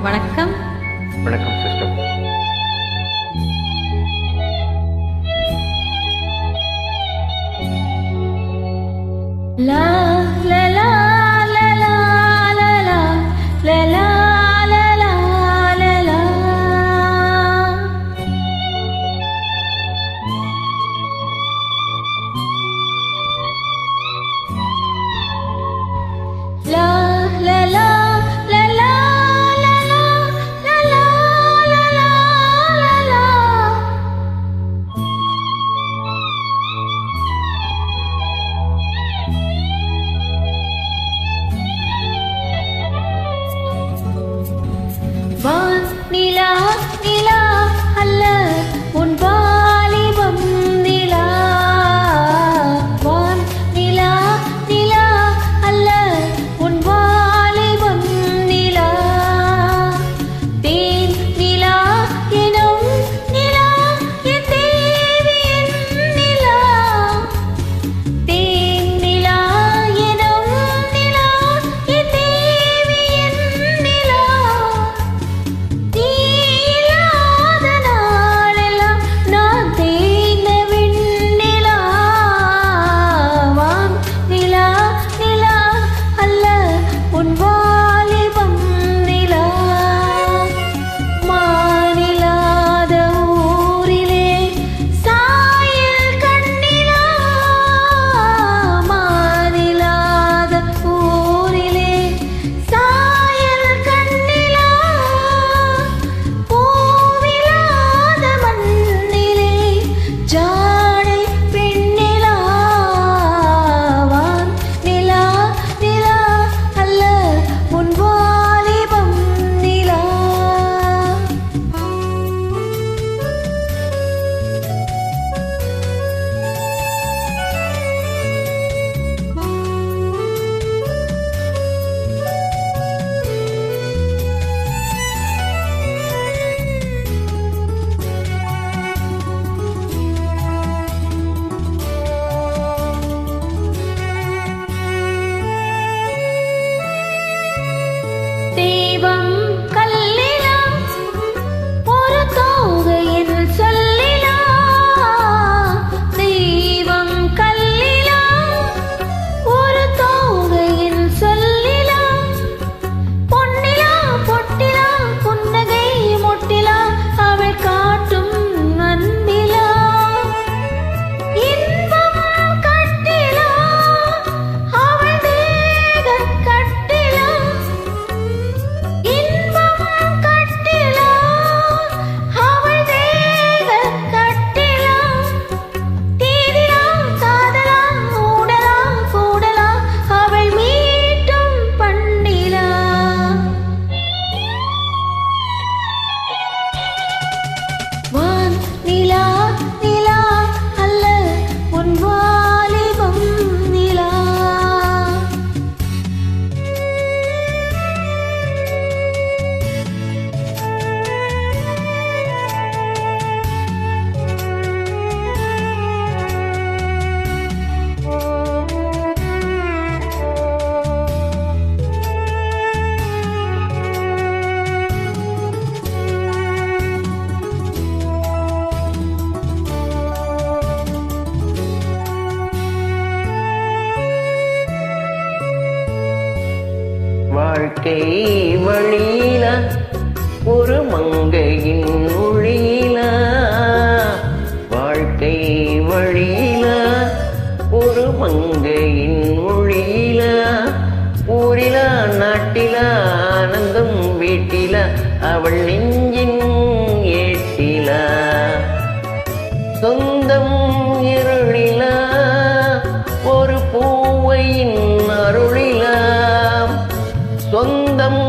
வணக்கம். வணக்கம் சிஸ்டர். லா லா லா லா லா லா லா லா லா லா லா லா. லா லா லா லா லா லா லா லா லா லா லா. வான் நிலா நிலா அல்ல உன் வாலிபம் நிலா. வான் நிலா நிலா அல்ல உன் வாலிபம் நிலா. தேன் நிலா எனும் நிலா என் தேவியின் நிலா. தேன் நிலா எனும் நிலா என் தேவியின் நிலா. நீ இல்லாத நாளெல்லாம் நான் தேய்ந்த விண்ணிலா. வான் நிலா நிலா அல்ல உன் வாலிபம் நிலா. மானில்லாத ஊரிலே சாயல் கண்ணிலா. மானில்லாத ஊரிலே சாயல் கண்ணிலா. பூவிலாத மண்ணிலே ஜாடை பெண்ணிலா. வான் நிலா நிலா அல்ல உன் வாலிபம் நிலா. தெய்வம் கல்லிலா ஒரு தோகையின் சொல்லிலா. தெய்வம் கல்லிலா ஒரு தோகையின் சொல்லிலா. பொன்னிலா பொட்டிலா புன்னகை மொட்டிலா அவள் காட்டும் அன்பிலா. இன்பம் கட்டிலா அவள் தேக கட்டிலா. இன்பம் கட்டிலா அவள் தேக கட்டிலா. தீதிலா காதலா ஊடலா கூடலா அவள் மீட்டும் பண்ணிலா. வான் நிலா நிலா அல்ல உன் வாலிபம் நிலா. வாழ்க்கை வழியில ஒரு மங்கையின் மொழியில. வாழ்க்கை வழியில ஒரு மங்கையின் மொழியில. ஊரில நாட்டில ஆனந்தம் வீட்டில அவள் நெஞ்சின் ஏட்டில. சொந்தம் இருளில ஒரு பூவையின் அருளில. சொந்தம்